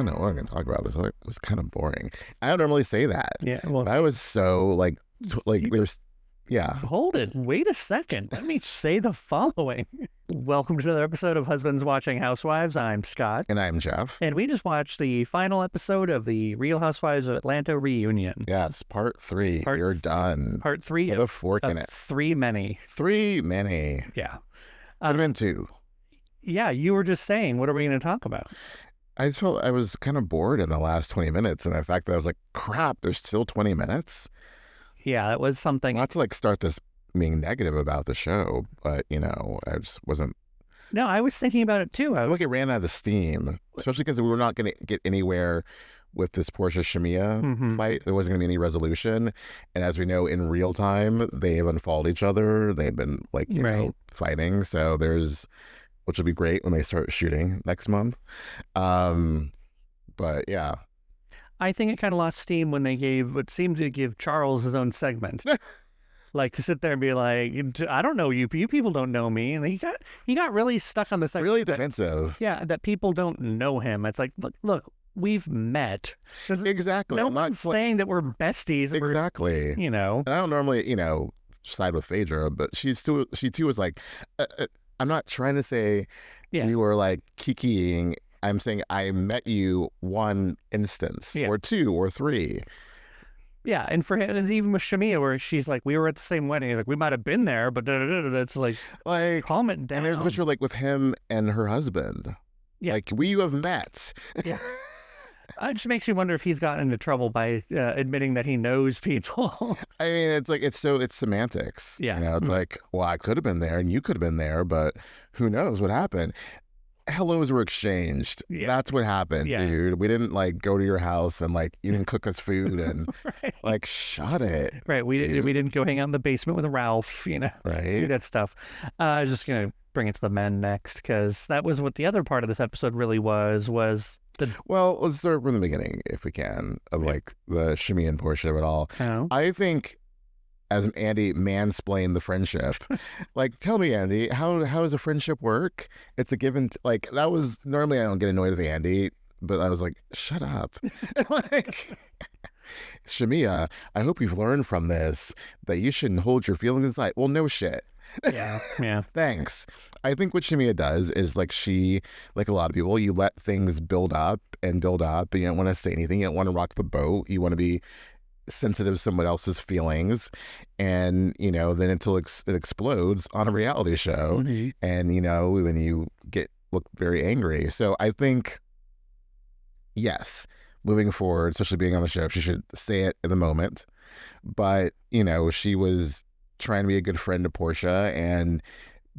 don't know what I'm going to talk about. This it was kind of boring. I don't normally say that. Yeah, well, that was so like there's, yeah. Hold it. Wait a second. Let me say the following. Welcome to another episode of Husbands Watching Housewives. I'm Scott. And I'm Jeff. And we just watched the final episode of the Real Housewives of Atlanta reunion. Yes, part 3. You're done. Part 3 Put a fork in it. 3 many. 3 many. Yeah. Could have been 2. Yeah, you were just saying, what are we going to talk about? I just felt I was kind of bored in the last 20 minutes. And the fact that I was like, crap, there's still 20 minutes. Yeah, that was something. Not to like start this being negative about the show, but I just wasn't. No, I was thinking about it too. I feel like it ran out of steam, especially because we were not going to get anywhere with this Porsha Shamea fight. There wasn't going to be any resolution. And as we know, in real time, they have unfollowed each other. They've been like, you know, fighting. So which will be great when they start shooting next month. But yeah. I think it kind of lost steam when they gave what seemed to give Charles his own segment. Like to sit there and be like, I don't know you. You people don't know me. And he got really stuck on this. Really defensive. Yeah, that people don't know him. It's like, look, we've met. Exactly. No one's saying that we're besties. Exactly. And I don't normally, side with Phaedra, but she too was like, I'm not trying to say we were like kikiing. I'm saying I met you one instance or 2 or 3. Yeah, and for him, and even with Shamea, where she's like, we were at the same wedding. Like, we might have been there, but it's like calm it down. And there's a picture like with him and her husband. Yeah. Like, we have met. Yeah. It just makes you wonder if he's gotten into trouble by admitting that he knows people. I mean, it's semantics. Yeah. It's like, well, I could have been there and you could have been there, but who knows what happened. Hellos were exchanged. Yeah. That's what happened, dude. We didn't like go to your house and like you didn't cook us food and like shut it. Right. We didn't go hang out in the basement with Ralph, Right. Do that stuff. I was just gonna bring it to the men next because that was what the other part of this episode really was the. Well, let's start from the beginning if we can of like the Shamea and Porsha of it all. Oh. I think. As an Andy mansplained the friendship. Like, tell me, Andy, how does a friendship work? It's a given. Like, that was normally I don't get annoyed with Andy, but I was like, shut up. Like, Shamea, I hope you've learned from this that you shouldn't hold your feelings inside. Well, no shit. Yeah. Thanks. I think what Shamea does is like she, like a lot of people, you let things build up, and you don't want to say anything. You don't want to rock the boat. You want to be sensitive to someone else's feelings, and then until it explodes on a reality show, and then you look very angry. So I think yes, moving forward, especially being on the show, she should say it in the moment, but she was trying to be a good friend to Porsha and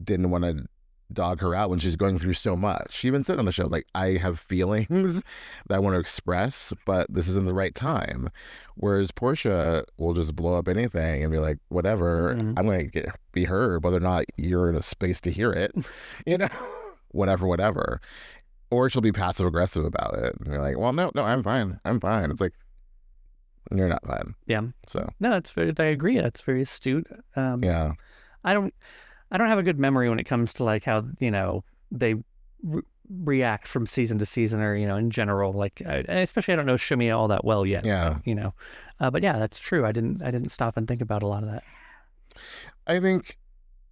didn't want to dog her out when she's going through so much. She even said on the show, like, I have feelings that I want to express, but this isn't the right time. Whereas Porsha will just blow up anything and be like, whatever, I'm going to be heard, whether or not you're in a space to hear it, whatever. Or she'll be passive aggressive about it. And you're like, well, no, I'm fine. It's like, you're not fine. Yeah. So. No, I agree. That's very astute. Yeah. I don't have a good memory when it comes to like how they react from season to season, or in general. Like, especially I don't know Shamea all that well yet. Yeah. But yeah, that's true. I didn't stop and think about a lot of that. I think,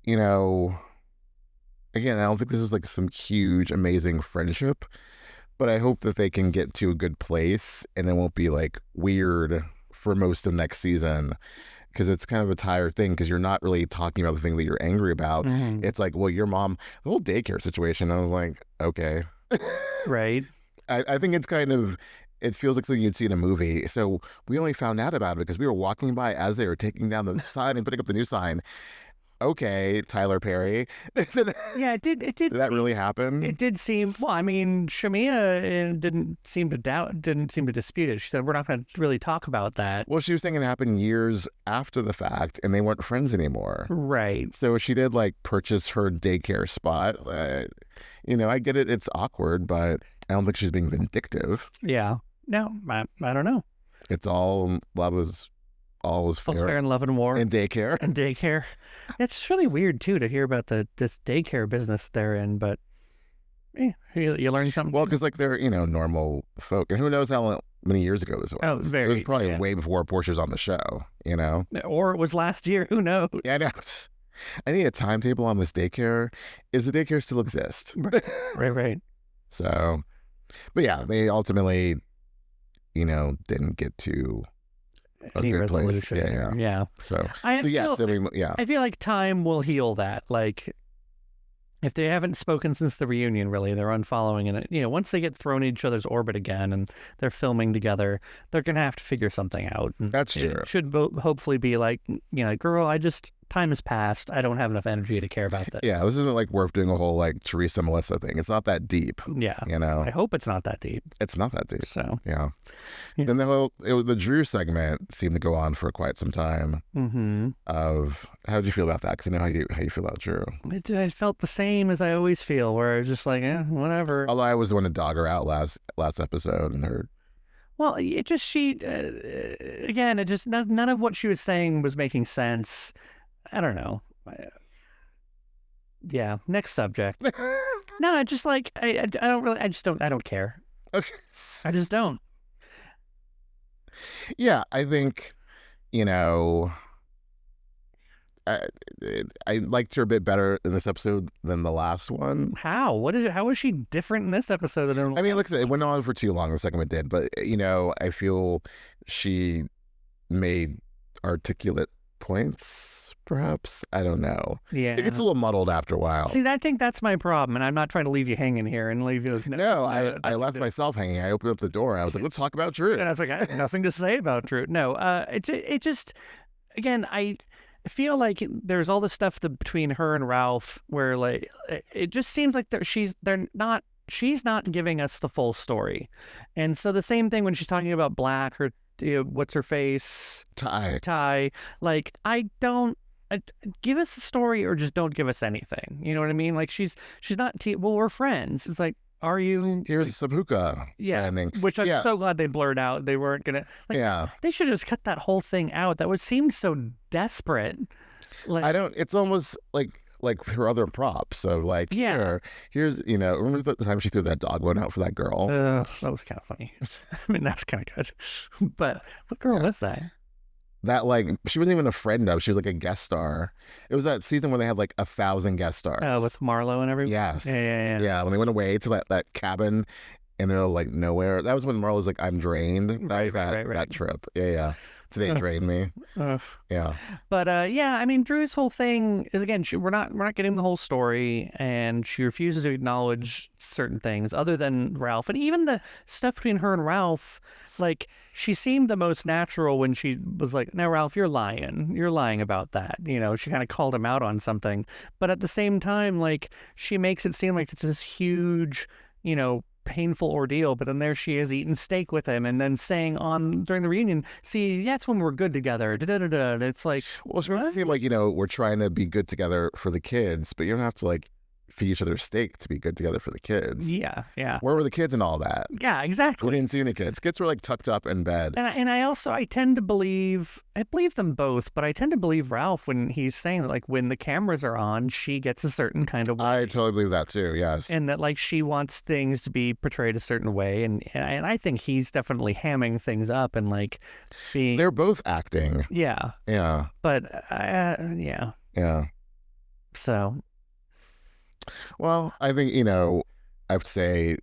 again, I don't think this is like some huge, amazing friendship, but I hope that they can get to a good place and it won't be like weird for most of next season. Because it's kind of a tired thing because you're not really talking about the thing that you're angry about. It's like, well, your mom, the whole daycare situation. I was like, okay. Right. I think it's kind of, it feels like something you'd see in a movie. So we only found out about it because we were walking by as they were taking down the sign and putting up the new sign. Okay, Tyler Perry. Yeah, it did. Did that really happen? It did seem. Well, I mean, Shamea didn't seem to dispute it. She said, "We're not going to really talk about that." Well, she was saying it happened years after the fact, and they weren't friends anymore. Right. So she did like purchase her daycare spot. I get it. It's awkward, but I don't think she's being vindictive. Yeah. No, I don't know. It's all love is. All was fair in love and war. And daycare. It's really weird, too, to hear about this daycare business they're in, but You learn something. Well, because like they're normal folk, and who knows how many years ago this was. Oh, It was probably way before Portia's on the show. Or it was last year. Who knows? Yeah, I know. I need a timetable on this daycare. Is the daycare still exist? Right. So, but yeah, they ultimately, didn't get to a Any good place. resolution. Yeah. So I feel like time will heal that. Like, if they haven't spoken since the reunion, really, they're unfollowing, and once they get thrown in each other's orbit again and they're filming together, they're gonna have to figure something out. And that's true. It should hopefully be like, girl, time has passed. I don't have enough energy to care about this. Yeah, this isn't like worth doing a whole like Teresa Melissa thing. It's not that deep. Yeah, I hope it's not that deep. It's not that deep. So yeah. Then the Drew segment seemed to go on for quite some time. Mm-hmm. How did you feel about that? Because I know how you feel about Drew. I felt the same as I always feel, where I was just like, whatever. Although I was the one to dog her out last episode and her. Well, it just again, it just none of what she was saying was making sense. I don't know. Yeah. Next subject. No, I just like I don't really. I don't care. Okay. I just don't. Yeah, I think I liked her a bit better in this episode than the last one. How? How was she different in this episode than? I mean, look, it went on for too long. The segment did, but I feel she made articulate points. Perhaps, I don't know. Yeah, it gets a little muddled after a while. See, I think that's my problem, and I'm not trying to leave you hanging here and leave you. No, I left myself hanging. I opened up the door. I was like, let's talk about Drew. And I was like, I have nothing to say about Drew. No, it just, again, I feel like there's all this stuff between her and Ralph, where like it just seems like she's not giving us the full story, and so the same thing when she's talking about Black or what's her face Ty. Like give us the story or just don't give us anything. You know what I mean? Like she's not well, we're friends. It's like, are you? Here's some hookah. Yeah, which I'm so glad they blurred out. They weren't gonna. They should have just cut that whole thing out. That would seem so desperate. Like, I don't. It's almost like her other props. So like, here's remember the time she threw that dog one out for that girl? That was kind of funny. I mean, that was kind of good. But what girl was that? That like she wasn't even a friend of. She was like a guest star. It was that season when they had like 1,000 guest stars. With Marlo and everything. Yes. Yeah. When they went away to that cabin in the middle of like nowhere. That was when Marlo was like, "I'm drained." That was that trip. Yeah. Today drained me. Yeah. But I mean, Drew's whole thing is, again, we're not getting the whole story, and she refuses to acknowledge certain things other than Ralph, and even the stuff between her and Ralph. Like, she seemed the most natural when she was like, "Now, Ralph, you're lying about that." She kind of called him out on something, but at the same time, like, she makes it seem like it's this huge, painful ordeal, but then there she is eating steak with him and then saying during the reunion, "See, that's when we're good together." It's like, well, it's supposed to seem like we're trying to be good together for the kids, but you don't have to like feed each other steak to be good together for the kids. Yeah. Where were the kids and all that? Yeah, exactly. We didn't see any kids. Kids were like tucked up in bed. And I tend to believe them both, but I tend to believe Ralph when he's saying that, like, when the cameras are on, she gets a certain kind of way. I totally believe that too, yes. And that, like, she wants things to be portrayed a certain way, and I think he's definitely hamming things up and like being. They're both acting. Yeah. Yeah. But Yeah. So. Well, I think, I would say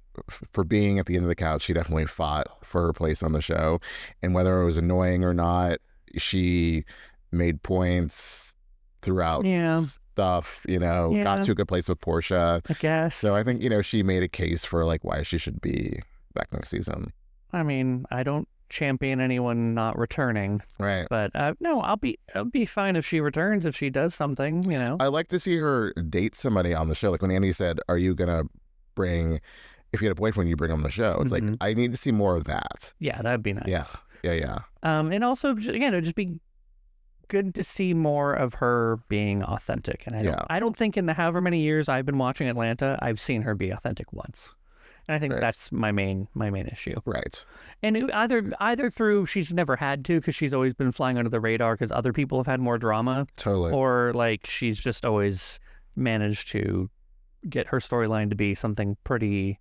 for being at the end of the couch, she definitely fought for her place on the show. And whether it was annoying or not, she made points throughout stuff, got to a good place with Portia. I guess. So I think, she made a case for like why she should be back next season. I mean, I don't champion anyone not returning, right? But no, I'll be fine if she returns, if she does something, I like to see her date somebody on the show. Like when Andy said, "Are you gonna bring, if you had a boyfriend, you bring him on the show?" It's like, I need to see more of that. Yeah, that'd be nice. Yeah. And also, again, it'd just be good to see more of her being authentic. And I don't think in the however many years I've been watching Atlanta, I've seen her be authentic once. And I think that's my main issue. Right. And either through she's never had to because she's always been flying under the radar because other people have had more drama. Totally. Or like she's just always managed to, get her storyline to be something pretty.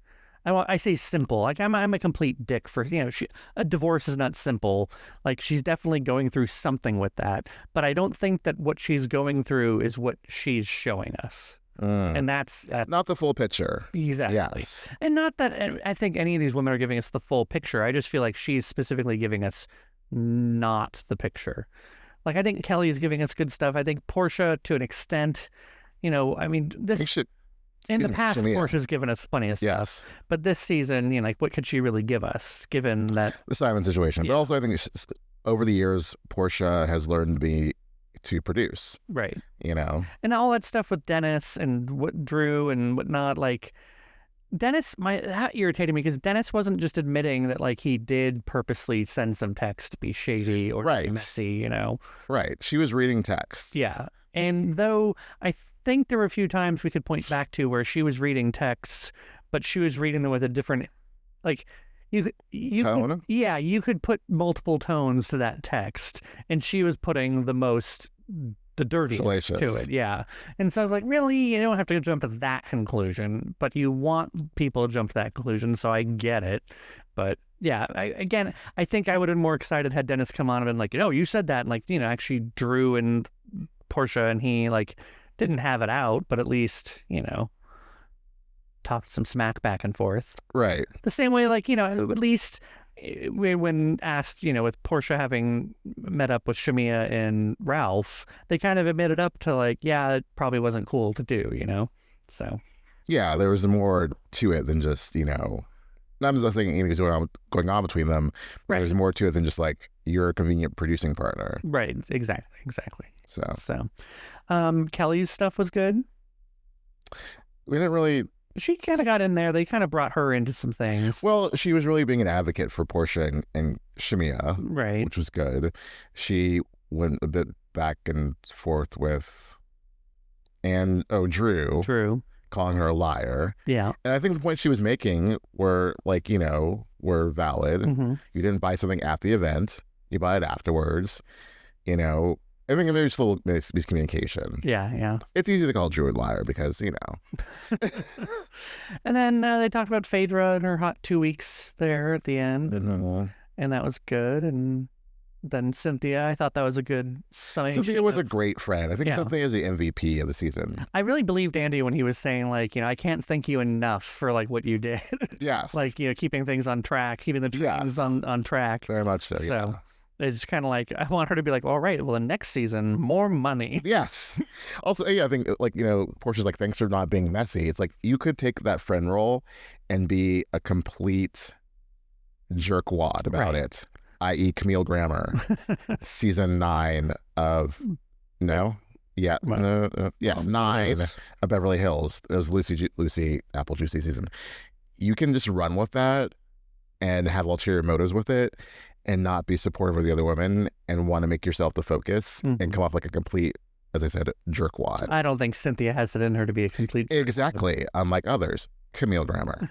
I say simple. Like I'm a complete dick for a divorce is not simple. Like she's definitely going through something with that, but I don't think that what she's going through is what she's showing us. And that's not the full picture. Exactly. Yes. And not that I think any of these women are giving us the full picture. I just feel like she's specifically giving us not the picture. Like I think Kelly is giving us good stuff. I think Porsha to an extent, I mean this. In the past, Porsha's given us plenty of stuff. Yes. But this season, like, what could she really give us, given that... The Simon situation. Yeah. But also, I think over the years, Porsha has learned to produce. Right. And all that stuff with Dennis and what Drew and whatnot, like... Dennis, that irritated me because Dennis wasn't just admitting that, like, he did purposely send some text to be shady or messy, Right. She was reading text. Yeah. And though I think there were a few times we could point back to where she was reading texts, but she was reading them with a different, like, you tone? You could put multiple tones to that text, and she was putting the dirtiest salacious to it. Yeah. And so I was like, really? You don't have to jump to that conclusion, but you want people to jump to that conclusion, so I get it. But yeah, I think I would have been more excited had Dennis come on and been like, you said that, and like, actually Drew and Porsha and he like didn't have it out, but at least talked some smack back and forth. Right. The same way, like at least when asked, with Porsha having met up with Shamea and Ralph, they kind of admitted up to like, yeah, it probably wasn't cool to do, So yeah, there was more to it than just not just saying anything was going on between them. Right. There's more to it than just like you're a convenient producing partner. Right. Exactly. So, Kelly's stuff was good. We didn't really. She kind of got in there. They kind of brought her into some things. Well, she was really being an advocate for Porsha and Shamea, right? Which was good. She went a bit back and forth with Drew. Calling her a liar. Yeah. And I think the point she was making were like, were valid. Mm-hmm. You didn't buy something at the event. You buy it afterwards. I think maybe it's a little miscommunication. Yeah. It's easy to call Drew a liar because, And then they talked about Phaedra and her hot 2 weeks there at the end. Mm-hmm. And that was good. And then Cynthia, I thought that was a good sign. Cynthia was a great friend. I think Cynthia is the MVP of the season. I really believed Andy when he was saying, like, I can't thank you enough for, like, what you did. Yes. Like, keeping things on track, keeping the trains on track. Very much so, yeah. So it's kind of like, I want her to be like, all right, well, the next season, more money. Yes. Also, I think, like, Portia's like, thanks for not being messy. It's like, you could take that friend role and be a complete jerkwad about it. I.e. Camille Grammer, season 9 of yes, 9 of Beverly Hills. It was Lucy Apple Juicy season. You can just run with that and have ulterior motives with it, and not be supportive of the other women and want to make yourself the focus and come off like a complete, as I said, jerkwad. I don't think Cynthia has it in her to be a complete jerkwad. Exactly, unlike others. Camille Grammer.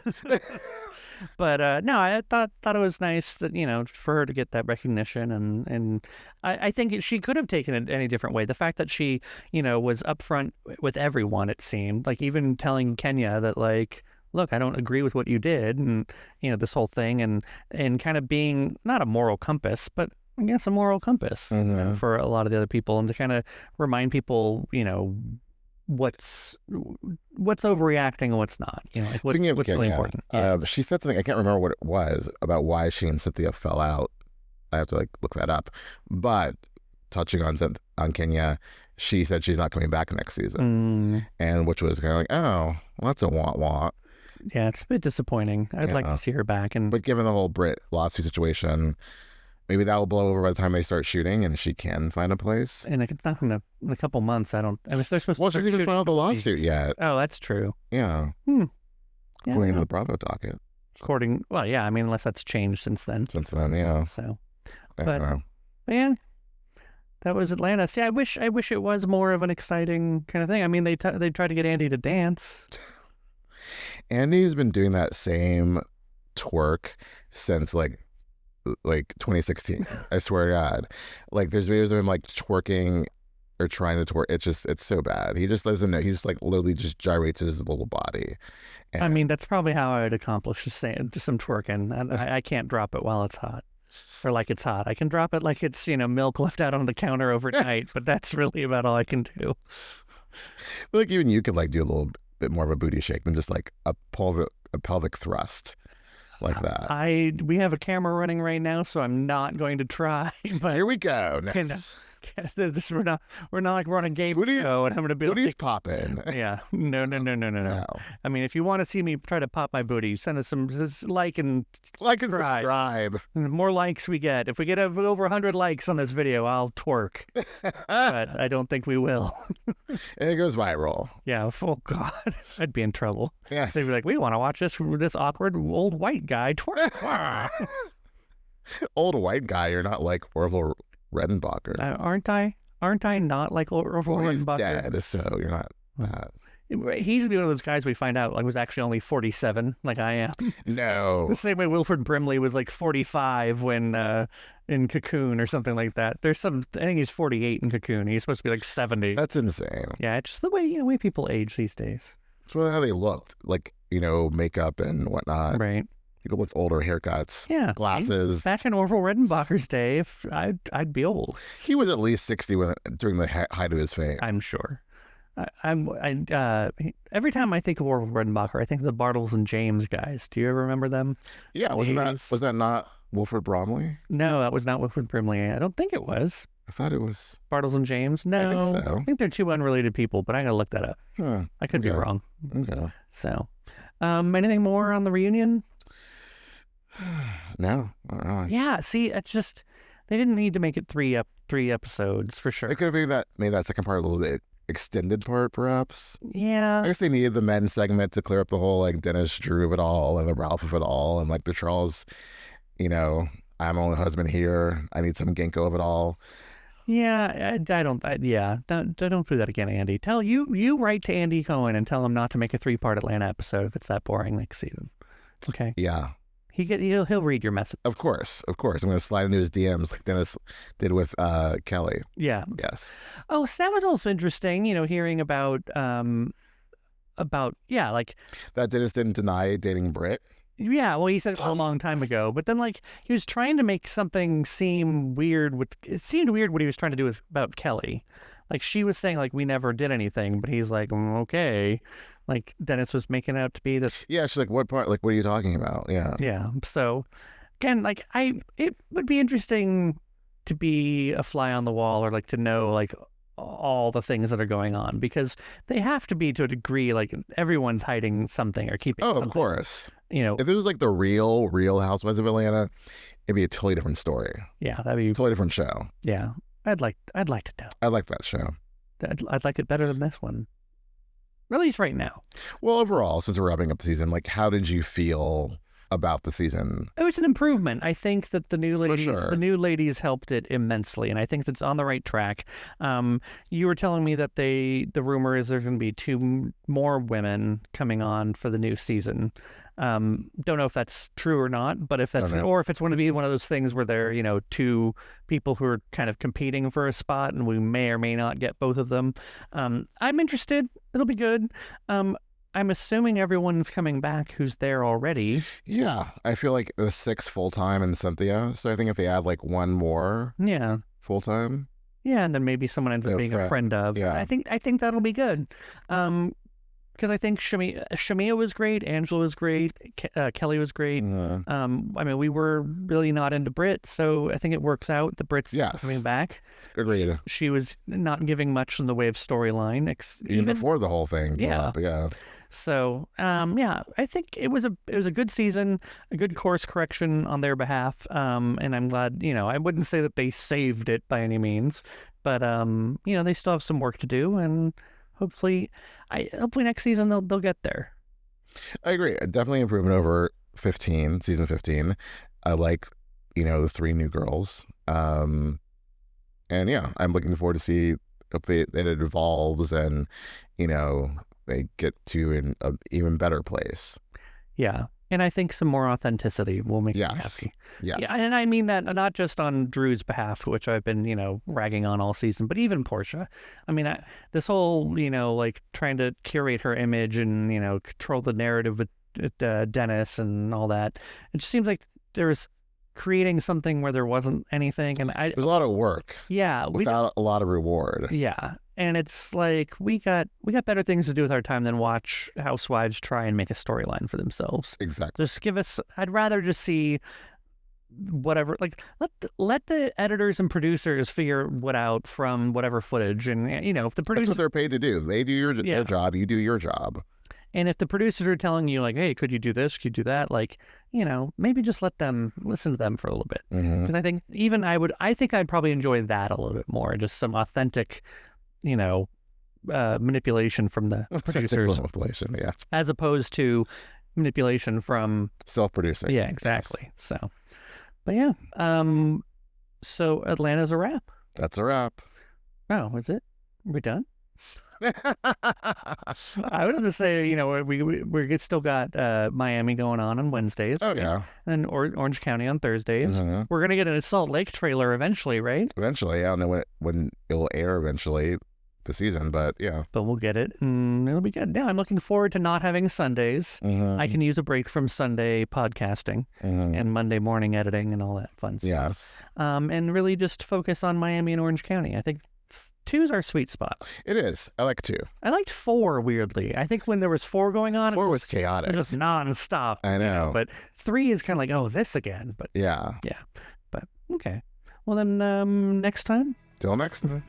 But no, I thought it was nice that for her to get that recognition, and I think she could have taken it any different way. The fact that she was upfront with everyone, it seemed like, even telling Kenya that, like, look, I don't agree with what you did, and this whole thing, and kind of being not a moral compass, but I guess a moral compass for a lot of the other people, and to kind of remind people what's overreacting and what's not. Like what's really important. She said something, I can't remember what it was, about why she and Cynthia fell out. I have to look that up. But touching on Kenya, she said she's not coming back next season, and which was kind of like, oh, well, that's a want. Yeah, it's a bit disappointing. I'd like to see her back, but given the whole Brit lawsuit situation, maybe that will blow over by the time they start shooting, and she can find a place. And it's not in a couple months. I mean, if they're supposed to. Well, she hasn't even filed the lawsuit yet. Oh, that's true. Yeah. According to the Bravo docket. Well, yeah. I mean, unless that's changed since then. Yeah. So, I don't know. But yeah, that was Atlanta. See, I wish it was more of an exciting kind of thing. I mean, they tried to get Andy to dance. Andy's been doing that same twerk since like 2016. I swear to God. Like, there's videos of him like twerking or trying to twerk. It's so bad. He just doesn't know. He just like literally just gyrates his little body. I mean, that's probably how I would accomplish just some twerking. I can't drop it while it's hot. Or like it's hot. I can drop it like it's, milk left out on the counter overnight, but that's really about all I can do. Like even you could like do a little bit more of a booty shake than just like a pelvic thrust like that. We have a camera running right now, so I'm not going to try. But here we go. Next. We're not like we're on a game show, and I'm gonna be booty's like, popping. Yeah, no. I mean, if you want to see me try to pop my booty, send us some like and subscribe. The more likes we get, if we get over 100 likes on this video, I'll twerk. But I don't think we will. And it goes viral. Yeah. Oh God, I'd be in trouble. Yeah. They'd be like, we want to watch this awkward old white guy twerk. Old white guy, you're not like Orville Redenbacher. Aren't I not like Orville Redenbacher? He's dead, so you're not. He's one of those guys we find out like was actually only 47, like I am. No. The same way Wilford Brimley was like 45 when in Cocoon or something like that. I think he's 48 in Cocoon. He's supposed to be like 70. That's insane. Yeah, it's just the way people age these days. It's how they looked, like makeup and whatnot. Right. People with older haircuts, glasses. Back in Orville Redenbacher's day, I'd be old. He was at least 60 during the height of his fame. I'm sure. Every time I think of Orville Redenbacher, I think of the Bartles and James guys. Do you ever remember them? Yeah, was that not Wilford Bromley? No, that was not Wilford Brimley. I don't think it was. I thought it was Bartles and James. No, I think so. I think they're two unrelated people, but I gotta look that up. I could be wrong. Okay. So, anything more on the reunion? No, not really. Yeah, see, it's just they didn't need to make it three episodes for sure. It could have made that second part a little bit extended part, perhaps. Yeah, I guess they needed the men's segment to clear up the whole like Dennis Drew of it all and the Ralph of it all and like the Charles, I'm only husband here. I need some ginkgo of it all. Yeah, I don't do that again, Andy. You write to Andy Cohen and tell him not to make a 3-part Atlanta episode if it's that boring next season. Okay. Yeah. He'll read your message. Of course. I'm going to slide into his DMs like Dennis did with Kelly. Yeah. Yes. Oh, so that was also interesting, hearing about like that Dennis didn't deny dating Britt. Yeah, well, he said it a long time ago, but then like he was trying to make something seem weird. It seemed weird what he was trying to do about Kelly. Like she was saying like we never did anything, but he's like okay. Like Dennis was making out to be that. Yeah, she's like, what part? Like, what are you talking about? Yeah. Yeah. So, again, like it would be interesting to be a fly on the wall or like to know like all the things that are going on because they have to be to a degree. Like everyone's hiding something or keeping. Oh, something. Of course. If it was like the Real Housewives of Atlanta, it'd be a totally different story. Yeah, that'd be a totally different show. Yeah, I'd like to know. I like that show. I'd like it better than this one. At least right now. Well, overall, since we're wrapping up the season, like, how did you feel about the season? It was an improvement. I think that the new For ladies helped it immensely, and I think that's on the right track. You were telling me that the rumor is there's going to be 2 more women coming on for the new season. Don't know if that's true or not, but if that's or if it's going to be one of those things where they're 2 people who are kind of competing for a spot, and we may or may not get both of them. I'm interested. It'll be good. I'm assuming everyone's coming back who's there already. Yeah, I feel like the 6 full-time and Cynthia. So I think if they add like 1 more full-time. Yeah, and then maybe someone ends up being a friend of. Yeah. I think that'll be good. Because I think Shamea was great, Angela was great, Kelly was great. I mean, we were really not into Britt, so I think it works out. The Britt's coming back. Agreed. She was not giving much in the way of storyline. Even before the whole thing blew up, yeah. So, I think it was a good season, a good course correction on their behalf, and I'm glad, I wouldn't say that they saved it by any means, but, they still have some work to do, and hopefully next season they'll get there. I agree. Definitely improvement over season 15. I like, the 3 new girls. And yeah, I'm looking forward to see if it evolves and, they get to an even better place. Yeah. And I think some more authenticity will make me happy. Yes. Yeah, and I mean that not just on Drew's behalf, which I've been, ragging on all season, but even Porsha. I mean, this whole, like trying to curate her image and, control the narrative with Dennis and all that. It just seems like there was creating something where there wasn't anything. And there's a lot of work. Yeah. Without a lot of reward. Yeah. And it's like we got better things to do with our time than watch housewives try and make a storyline for themselves. Exactly. Just give us. I'd rather just see whatever. Like let the editors and producers figure what out from whatever footage. And if the producers, that's what they're paid to do. They do their job. You do your job. And if the producers are telling you like, hey, could you do this? Could you do that? Like, maybe just listen to them for a little bit. Because I think I think I'd probably enjoy that a little bit more. Just some authentic, manipulation from the producers. Manipulation, yeah. As opposed to manipulation from self-producing. Yeah, exactly. Yes. So, but yeah. So Atlanta's a wrap. That's a wrap. Oh, is it? Are we done? I was going to say, we still got Miami going on Wednesdays. Oh, yeah. And Orange County on Thursdays. We're going to get a Salt Lake trailer eventually, right? Eventually. I don't know when it will air eventually the season, but yeah. But we'll get it, and it'll be good. Yeah, I'm looking forward to not having Sundays. I can use a break from Sunday podcasting and Monday morning editing and all that fun stuff. Yes. And really just focus on Miami and Orange County. I think 2's our sweet spot. It is. I like 2. I liked 4, weirdly. I think when there was 4 going on, 4 was chaotic. It was just nonstop. I know. But 3 is kind of like, oh, this again. But yeah. Yeah. But okay. Well, then next time. Till next time.